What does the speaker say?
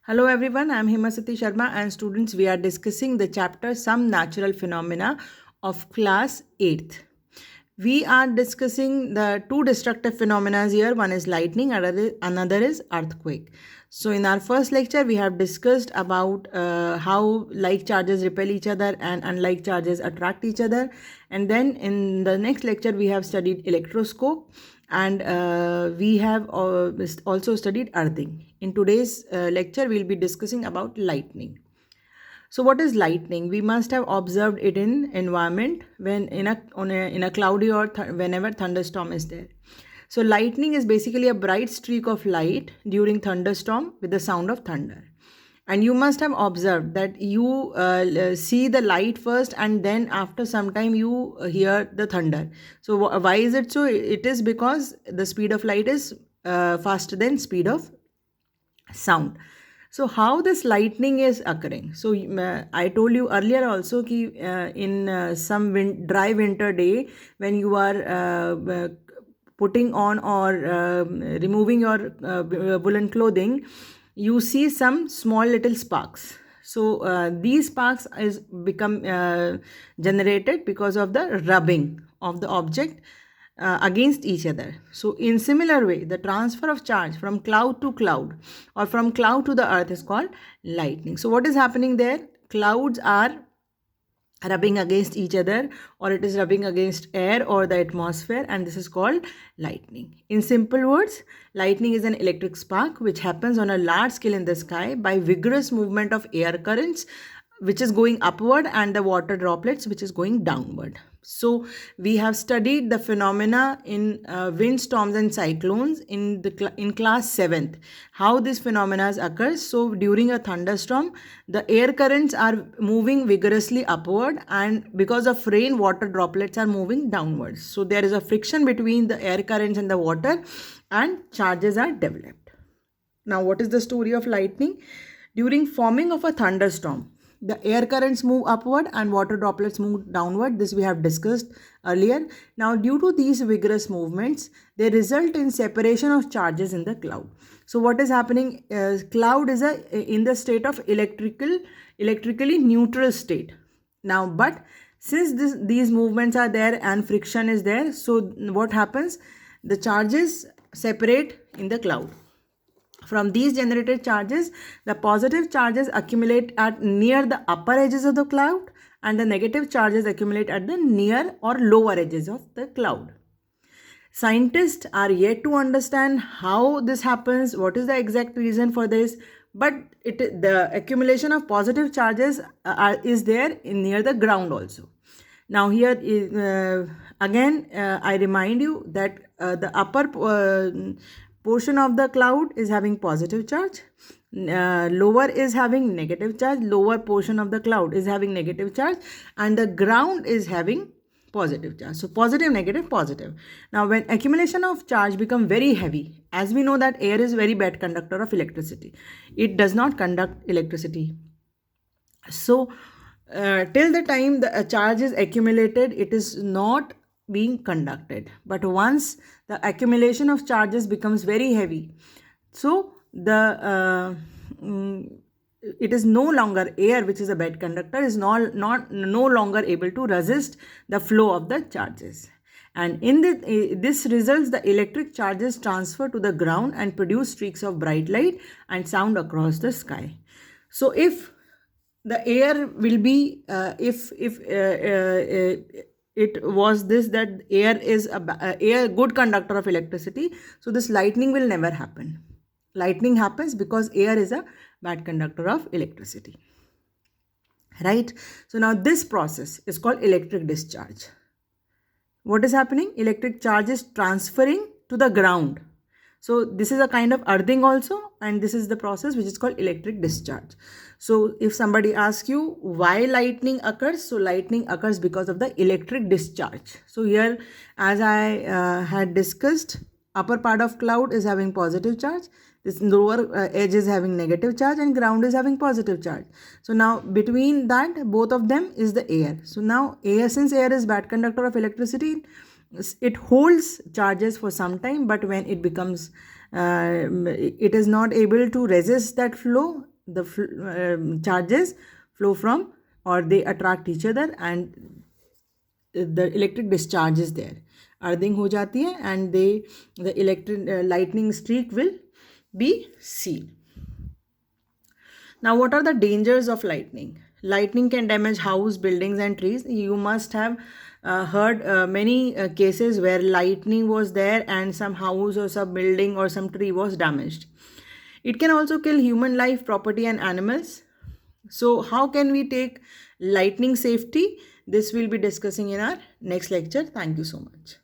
Hello everyone, I am Himasati Sharma and students we are discussing the chapter Some Natural Phenomena of class 8th. We are discussing the two destructive phenomena here. One is lightning, another is earthquake. So in our first lecture we have discussed about how like charges repel each other and unlike charges attract each other, and then in the next lecture we have studied electroscope and we have also studied earthing. In today's lecture we will be discussing about lightning. So what is lightning? We must have observed it in environment when in a cloudy or whenever thunderstorm is there. So lightning is basically a bright streak of light during thunderstorm with the sound of thunder. And you must have observed that you see the light first and then after some time you hear the thunder. So why is it so? It is because the speed of light is faster than speed of sound. So how this lightning is occurring? So I told you earlier also ki in some dry winter day when you are putting on or removing your woolen clothing, you see some small little sparks. So these sparks is become generated because of the rubbing of the object against each other. So in similar way, the transfer of charge from cloud to cloud or from cloud to the earth is called lightning. So what is happening there? Clouds are rubbing against each other, or it is rubbing against air or the atmosphere, and this is called lightning. In simple words, lightning is an electric spark which happens on a large scale in the sky by vigorous movement of air currents which is going upward and the water droplets which is going downward. So we have studied the phenomena in windstorms and cyclones in class 7th, how these phenomena occurs. So during a thunderstorm, the air currents are moving vigorously upward, and because of rain, water droplets are moving downwards. So there is a friction between the air currents and the water, and charges are developed. Now what is the story of lightning? During forming of a thunderstorm, the air currents move upward and water droplets move downward. This we have discussed earlier. Now due to these vigorous movements, they result in separation of charges in the cloud. So what is happening? Cloud is in the state of electrically neutral state. Now but since these movements are there and friction is there, so what happens? The charges separate in the cloud. From these generated charges, the positive charges accumulate at near the upper edges of the cloud and the negative charges accumulate at the near or lower edges of the cloud. Scientists are yet to understand how this happens, what is the exact reason for this, but the accumulation of positive charges is there near the ground also. Now here again I remind you that the upper portion of the cloud is having positive charge, lower is having negative charge, lower portion of the cloud is having negative charge, and the ground is having positive charge. So positive, negative, positive. Now when accumulation of charge become very heavy, as we know that air is very bad conductor of electricity, it does not conduct electricity. So till the time the charge is accumulated, it is not being conducted. But once the accumulation of charges becomes very heavy, so the it is no longer air, which is a bad conductor, is no longer able to resist the flow of the charges. And in this results, the electric charges transfer to the ground and produce streaks of bright light and sound across the sky. So if the air will be it was this that air is a good conductor of electricity, so this lightning will never happen. Lightning happens because air is a bad conductor of electricity, right? So now this process is called electric discharge. What is happening? Electric charge is transferring to the ground. So this is a kind of earthing also, and this is the process which is called electric discharge. So if somebody asks you why lightning occurs, so lightning occurs because of the electric discharge. So here, as I had discussed, upper part of cloud is having positive charge, this lower edge is having negative charge, and ground is having positive charge. So now between that, both of them is the air. So now air, since air is bad conductor of electricity, it holds charges for some time, but when it becomes it is not able to resist that flow, the charges flow from, or they attract each other, and the electric discharge is there. Earthing ho jati hai, and the electric lightning streak will be seen. Now, what are the dangers of lightning? Lightning can damage house, buildings, and trees. You must have heard many cases where lightning was there and some house or some building or some tree was damaged. It can also kill human life, property, and animals. So, how can we take lightning safety? This we'll be discussing in our next lecture. Thank you so much.